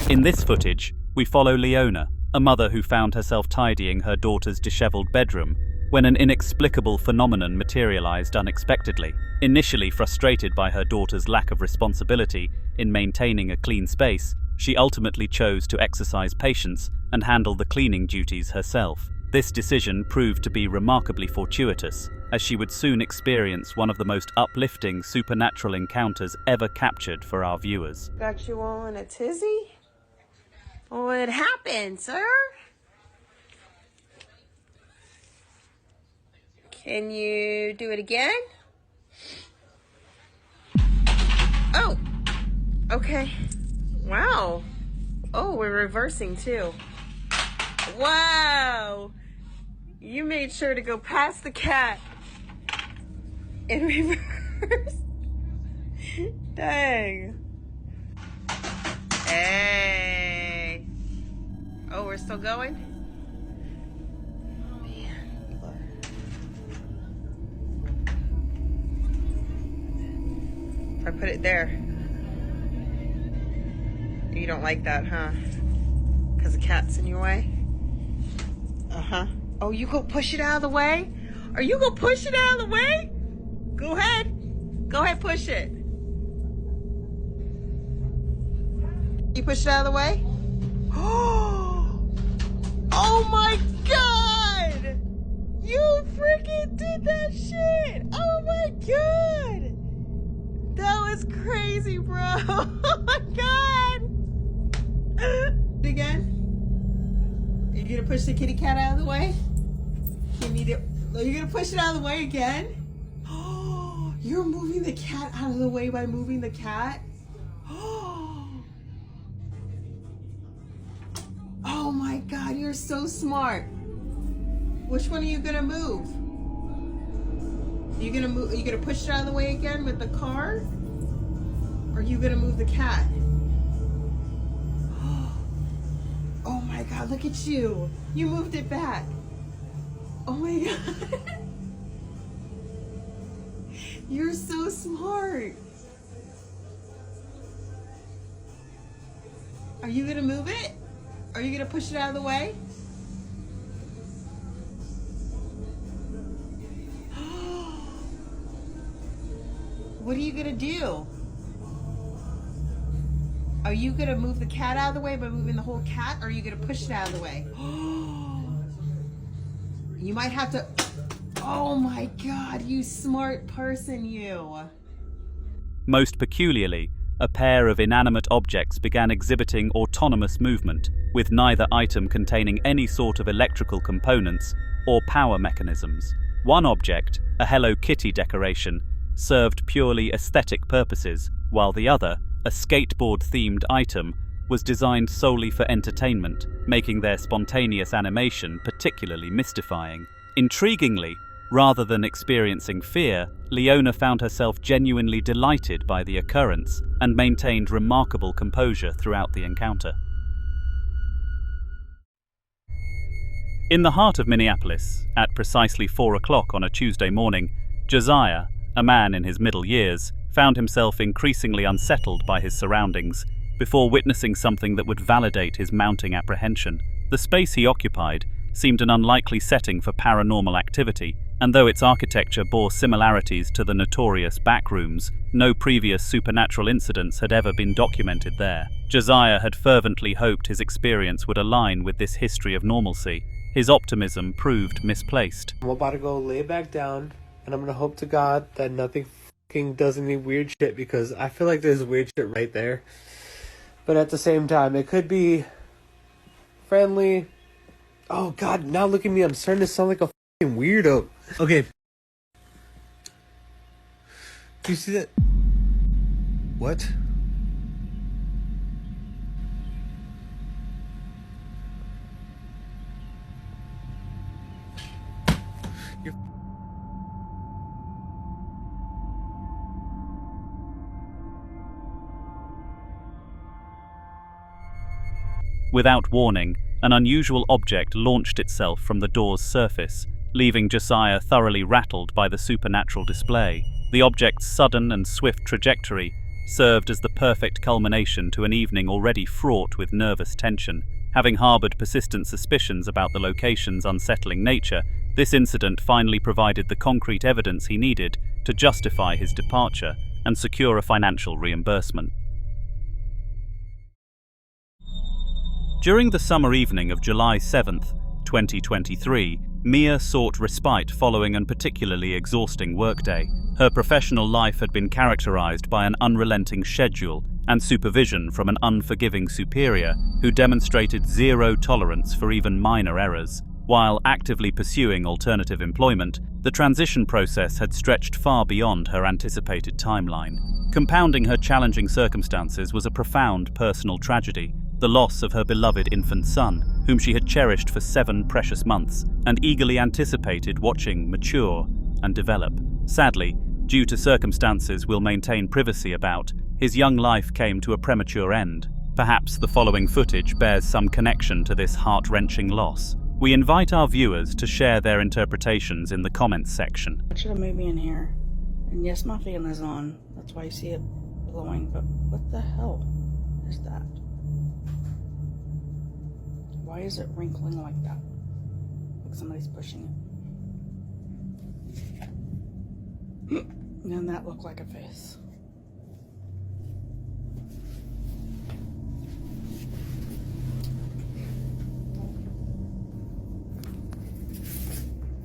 In this footage, we follow Leona, a mother who found herself tidying her daughter's disheveled bedroom when an inexplicable phenomenon materialized unexpectedly. Initially frustrated by her daughter's lack of responsibility in maintaining a clean space, she ultimately chose to exercise patience and handle the cleaning duties herself. This decision proved to be remarkably fortuitous, as she would soon experience one of the most uplifting supernatural encounters ever captured for our viewers. Got you all in a tizzy? What happened, sir? Can you do it again? Oh, okay. Wow. Oh, we're reversing too. Wow. You made sure to go past the cat in reverse. Dang. Hey. Oh, we're still going? If I put it there. You don't like that, huh? Because the cat's in your way? Uh-huh. Oh, you go push it out of the way? Are you gonna push it out of the way? Go ahead. Go ahead, push it. You push it out of the way? Oh my God! You freaking did that shit! Oh my God! That was crazy, bro! Oh my God! Again? Are you gonna push the kitty cat out of the way? Are you gonna push it out of the way again? Oh, you're moving the cat out of the way by moving the cat? Oh my God, you're so smart. Which one are you gonna move? Are you gonna push it out of the way again with the car? Or are you gonna move the cat? Oh my God, look at you. You moved it back. Oh my God. You're so smart. Are you gonna move it? Are you gonna push it out of the way? What are you gonna do? Are you gonna move the cat out of the way by moving the whole cat, or are you gonna push it out of the way? You might have to. Oh my God, you smart person, you. Most peculiarly, a pair of inanimate objects began exhibiting autonomous movement, with neither item containing any sort of electrical components or power mechanisms. One object, a Hello Kitty decoration, served purely aesthetic purposes, while the other, a skateboard-themed item, was designed solely for entertainment, making their spontaneous animation particularly mystifying. Intriguingly, rather than experiencing fear, Leona found herself genuinely delighted by the occurrence and maintained remarkable composure throughout the encounter. In the heart of Minneapolis, at precisely 4 o'clock on a Tuesday morning, Josiah, a man in his middle years, found himself increasingly unsettled by his surroundings before witnessing something that would validate his mounting apprehension. The space he occupied seemed an unlikely setting for paranormal activity, and though its architecture bore similarities to the notorious backrooms, no previous supernatural incidents had ever been documented there. Josiah had fervently hoped his experience would align with this history of normalcy. His optimism proved misplaced. I'm about to go lay back down, and I'm gonna hope to God that nothing fucking does any weird shit, because I feel like there's weird shit right there. But at the same time, it could be friendly. Oh God, now look at me, I'm starting to sound like a fucking weirdo. Okay. Do you see that? What? Without warning, an unusual object launched itself from the door's surface, leaving Josiah thoroughly rattled by the supernatural display. The object's sudden and swift trajectory served as the perfect culmination to an evening already fraught with nervous tension. Having harbored persistent suspicions about the location's unsettling nature, this incident finally provided the concrete evidence he needed to justify his departure and secure a financial reimbursement. During the summer evening of July 7th, 2023, Mia sought respite following an particularly exhausting workday. Her professional life had been characterized by an unrelenting schedule and supervision from an unforgiving superior who demonstrated zero tolerance for even minor errors. While actively pursuing alternative employment, the transition process had stretched far beyond her anticipated timeline. Compounding her challenging circumstances was a profound personal tragedy: the loss of her beloved infant son, whom she had cherished for 7 precious months and eagerly anticipated watching mature and develop. Sadly, due to circumstances we'll maintain privacy about, his young life came to a premature end. Perhaps the following footage bears some connection to this heart-wrenching loss. We invite our viewers to share their interpretations in the comments section. Watching a movie in here, and yes, my fan is on. That's why you see it blowing, but what the hell is that? Why is it wrinkling like that? Like somebody's pushing it. And that looked like a face.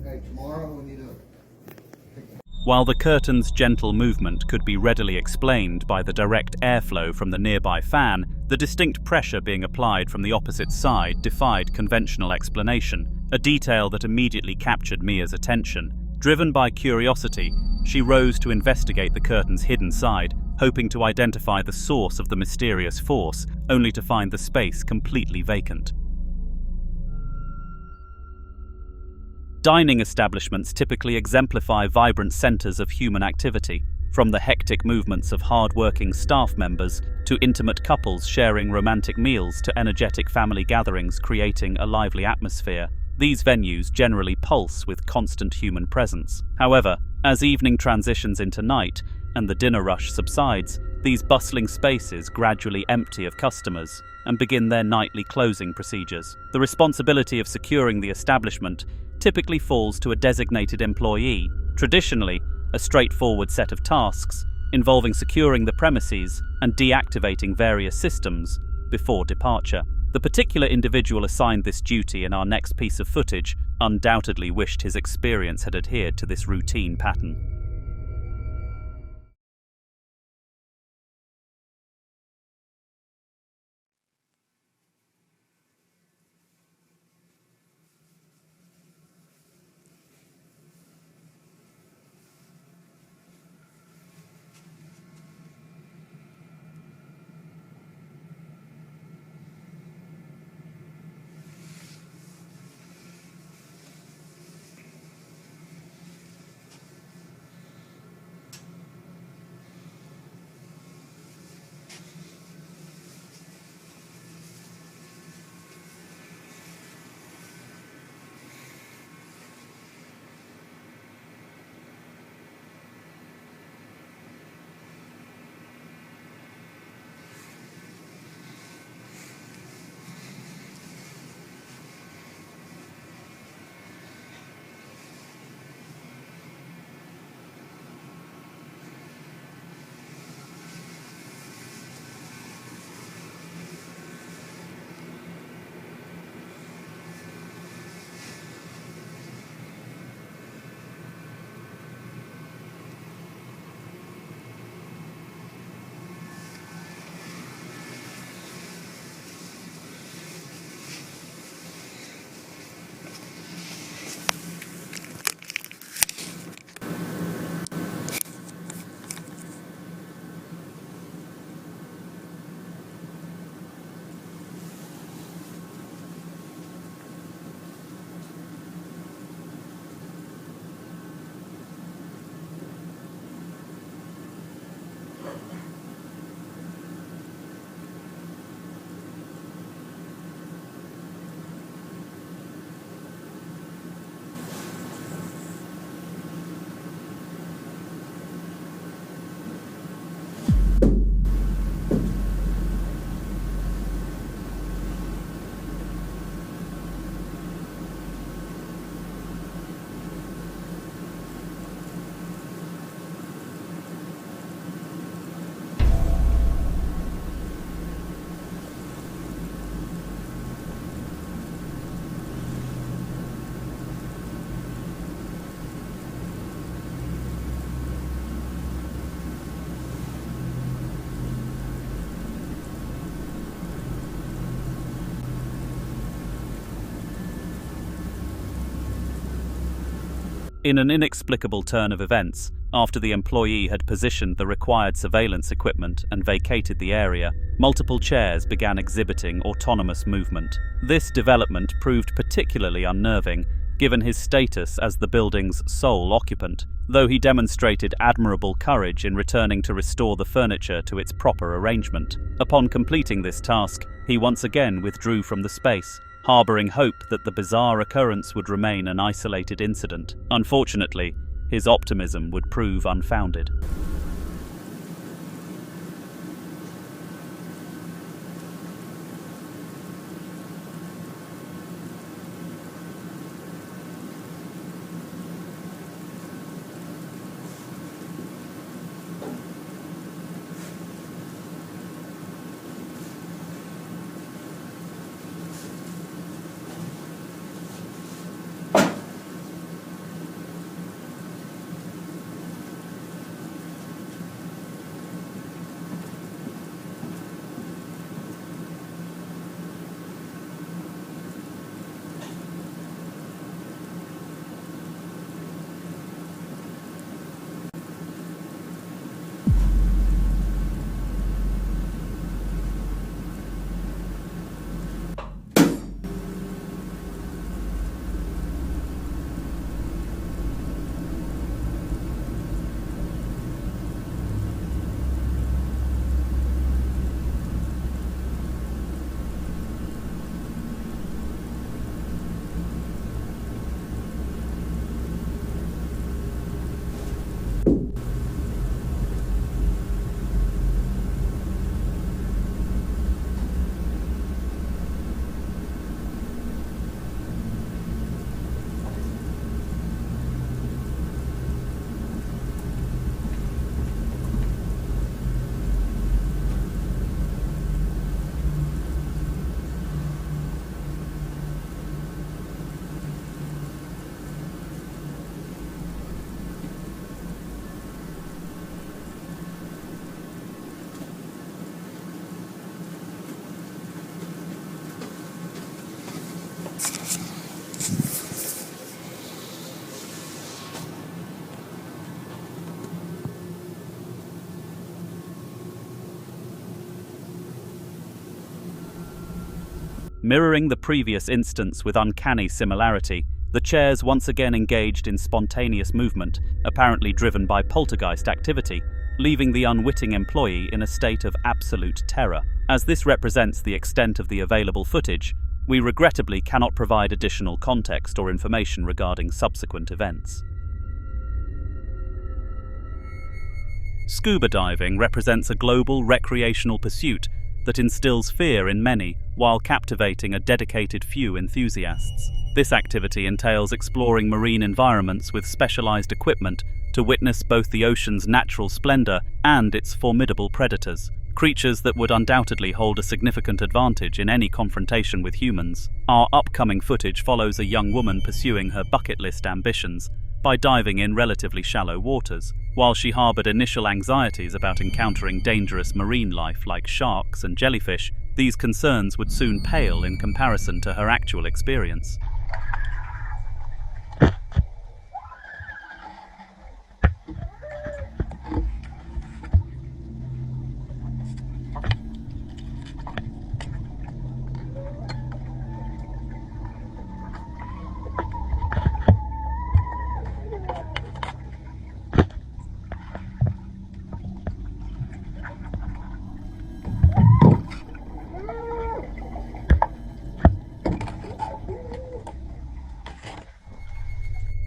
Hey, tomorrow we need to... While the curtain's gentle movement could be readily explained by the direct airflow from the nearby fan, the distinct pressure being applied from the opposite side defied conventional explanation, a detail that immediately captured Mia's attention. Driven by curiosity, she rose to investigate the curtain's hidden side, hoping to identify the source of the mysterious force, only to find the space completely vacant. Dining establishments typically exemplify vibrant centers of human activity, from the hectic movements of hard-working staff members to intimate couples sharing romantic meals to energetic family gatherings creating a lively atmosphere. These venues generally pulse with constant human presence. However, as evening transitions into night and the dinner rush subsides, these bustling spaces gradually empty of customers and begin their nightly closing procedures. The responsibility of securing the establishment typically falls to a designated employee, traditionally a straightforward set of tasks involving securing the premises and deactivating various systems before departure. The particular individual assigned this duty in our next piece of footage undoubtedly wished his experience had adhered to this routine pattern. In an inexplicable turn of events, after the employee had positioned the required surveillance equipment and vacated the area, multiple chairs began exhibiting autonomous movement. This development proved particularly unnerving, given his status as the building's sole occupant, though he demonstrated admirable courage in returning to restore the furniture to its proper arrangement. Upon completing this task, he once again withdrew from the space, harboring hope that the bizarre occurrence would remain an isolated incident. Unfortunately, his optimism would prove unfounded. Mirroring the previous instance with uncanny similarity, the chairs once again engaged in spontaneous movement, apparently driven by poltergeist activity, leaving the unwitting employee in a state of absolute terror. As this represents the extent of the available footage, we regrettably cannot provide additional context or information regarding subsequent events. Scuba diving represents a global recreational pursuit that instills fear in many while captivating a dedicated few enthusiasts. This activity entails exploring marine environments with specialized equipment to witness both the ocean's natural splendor and its formidable predators, creatures that would undoubtedly hold a significant advantage in any confrontation with humans. Our upcoming footage follows a young woman pursuing her bucket list ambitions by diving in relatively shallow waters. While she harbored initial anxieties about encountering dangerous marine life like sharks and jellyfish, these concerns would soon pale in comparison to her actual experience.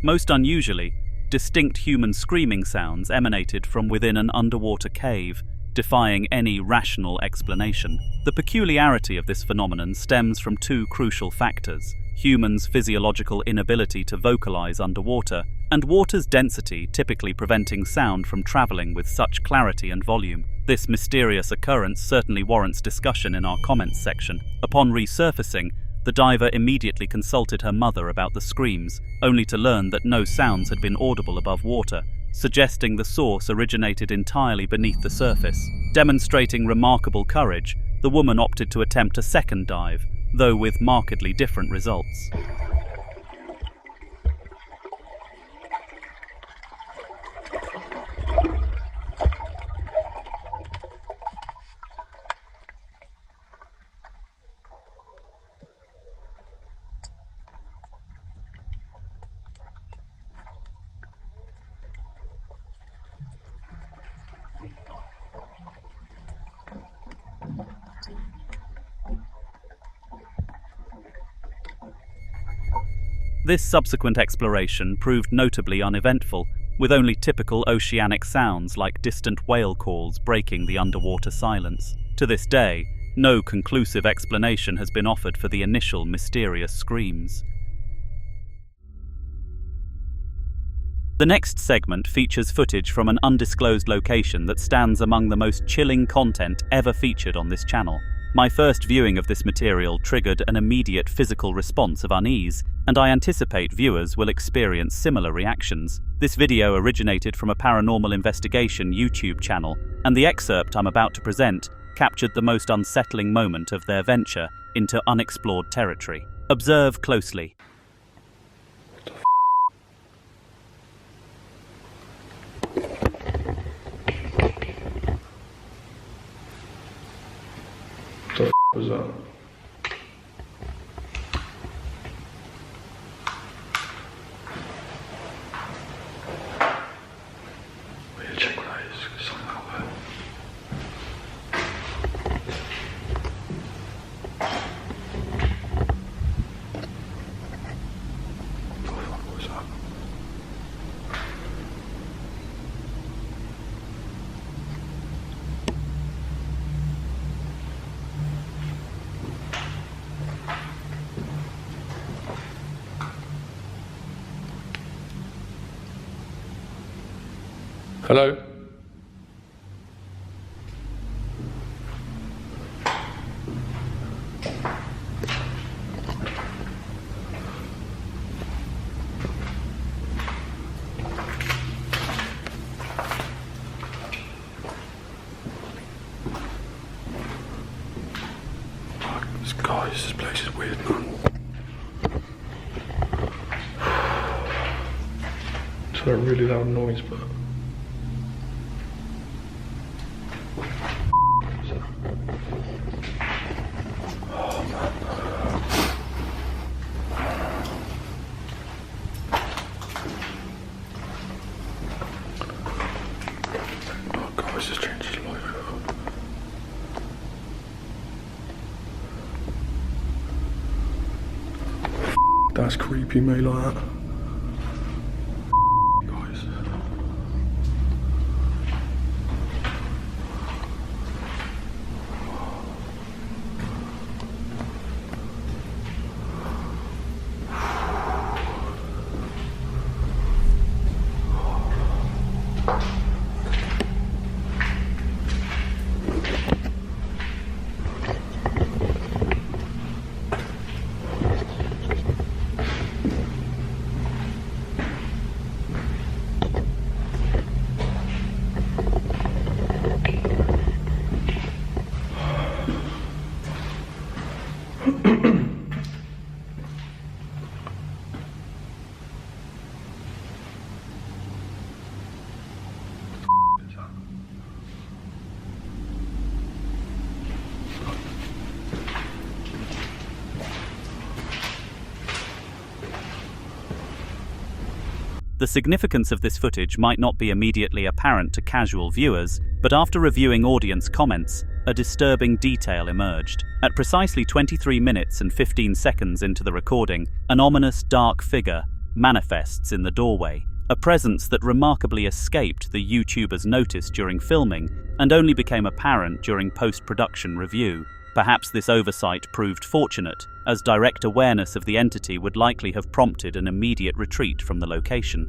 Most unusually, distinct human screaming sounds emanated from within an underwater cave, defying any rational explanation. The peculiarity of this phenomenon stems from two crucial factors: humans' physiological inability to vocalize underwater, and water's density typically preventing sound from traveling with such clarity and volume. This mysterious occurrence certainly warrants discussion in our comments section. Upon resurfacing, the diver immediately consulted her mother about the screams, only to learn that no sounds had been audible above water, suggesting the source originated entirely beneath the surface. Demonstrating remarkable courage, the woman opted to attempt a second dive, though with markedly different results. This subsequent exploration proved notably uneventful, with only typical oceanic sounds like distant whale calls breaking the underwater silence. To this day, no conclusive explanation has been offered for the initial mysterious screams. The next segment features footage from an undisclosed location that stands among the most chilling content ever featured on this channel. My first viewing of this material triggered an immediate physical response of unease, and I anticipate viewers will experience similar reactions. This video originated from a paranormal investigation YouTube channel, and the excerpt I'm about to present captured the most unsettling moment of their venture into unexplored territory. Observe closely. What the was that? We need to check what that is, 'cause there's something out there. What was that? Hello? This place is weird, man. It's a really loud noise, but... That's creepy, mate, like that. Guys. The significance of this footage might not be immediately apparent to casual viewers, but after reviewing audience comments, a disturbing detail emerged. At precisely 23 minutes and 15 seconds into the recording, an ominous dark figure manifests in the doorway, a presence that remarkably escaped the YouTuber's notice during filming and only became apparent during post-production review. Perhaps this oversight proved fortunate, as direct awareness of the entity would likely have prompted an immediate retreat from the location.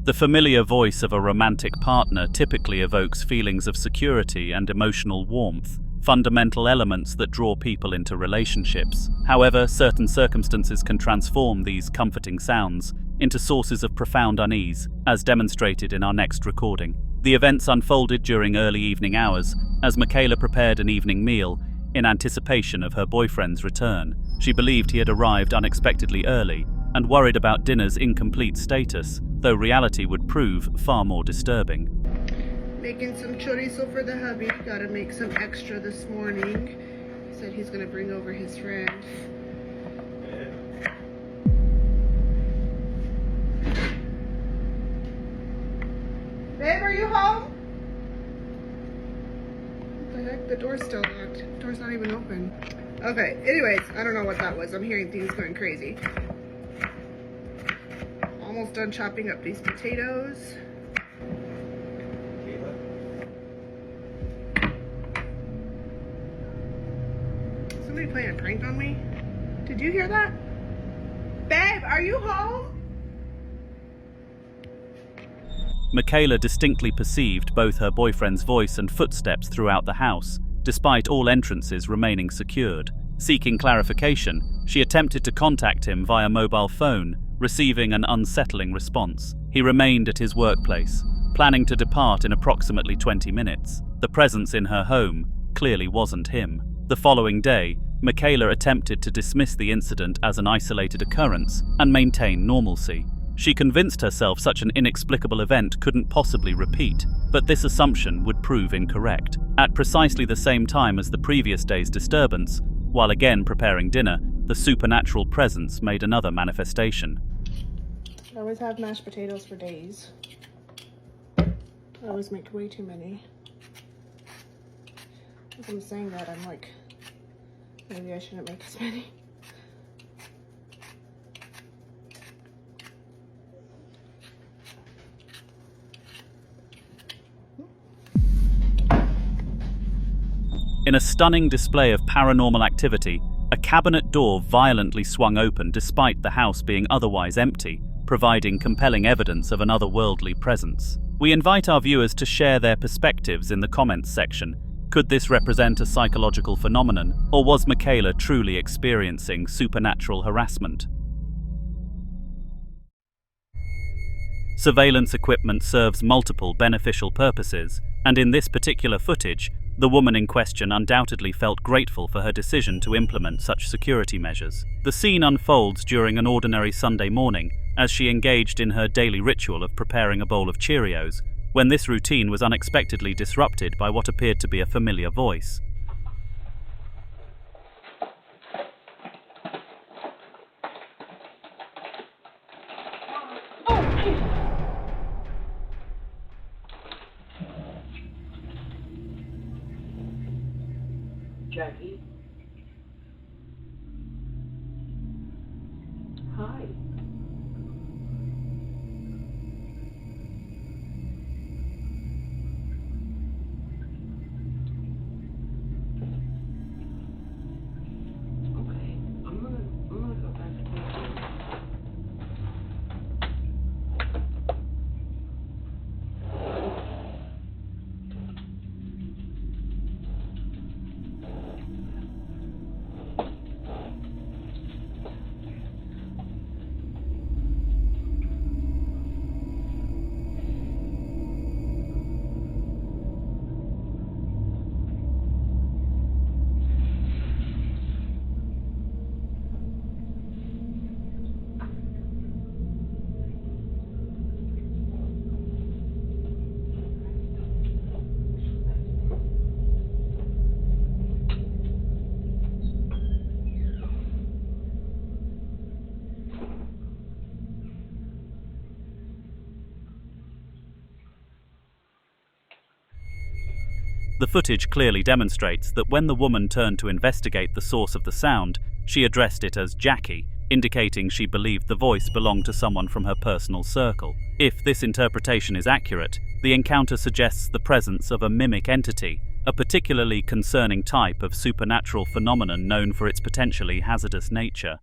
The familiar voice of a romantic partner typically evokes feelings of security and emotional warmth, fundamental elements that draw people into relationships. However, certain circumstances can transform these comforting sounds into sources of profound unease, as demonstrated in our next recording. The events unfolded during early evening hours, as Michaela prepared an evening meal in anticipation of her boyfriend's return. She believed he had arrived unexpectedly early and worried about dinner's incomplete status, though reality would prove far more disturbing. Making some chorizo for the hubby. Gotta make some extra this morning. Said he's gonna bring over his friend. Babe, are you home? look, the door's still locked. The door's not even open. Okay, anyways, I don't know what that was. I'm hearing things going crazy. Almost done chopping up these potatoes. Somebody playing a prank on me? Did you hear that? Babe, are you home? Michaela distinctly perceived both her boyfriend's voice and footsteps throughout the house, despite all entrances remaining secured. Seeking clarification, she attempted to contact him via mobile phone, receiving an unsettling response. He remained at his workplace, planning to depart in approximately 20 minutes. The presence in her home clearly wasn't him. The following day, Michaela attempted to dismiss the incident as an isolated occurrence and maintain normalcy. She convinced herself such an inexplicable event couldn't possibly repeat, but this assumption would prove incorrect. At precisely the same time as the previous day's disturbance, while again preparing dinner, the supernatural presence made another manifestation. I always have mashed potatoes for days. I always make way too many. As I'm saying that, I'm like, maybe I shouldn't make as many. In a stunning display of paranormal activity, a cabinet door violently swung open despite the house being otherwise empty, providing compelling evidence of an otherworldly presence. We invite our viewers to share their perspectives in the comments section. Could this represent a psychological phenomenon, or was Michaela truly experiencing supernatural harassment? Surveillance equipment serves multiple beneficial purposes, and in this particular footage, the woman in question undoubtedly felt grateful for her decision to implement such security measures. The scene unfolds during an ordinary Sunday morning as she engaged in her daily ritual of preparing a bowl of Cheerios, when this routine was unexpectedly disrupted by what appeared to be a familiar voice. Jackie? Hi. Okay, I'm gonna go back to the room. The footage clearly demonstrates that when the woman turned to investigate the source of the sound, she addressed it as Jackie, indicating she believed the voice belonged to someone from her personal circle. If this interpretation is accurate, the encounter suggests the presence of a mimic entity, a particularly concerning type of supernatural phenomenon known for its potentially hazardous nature.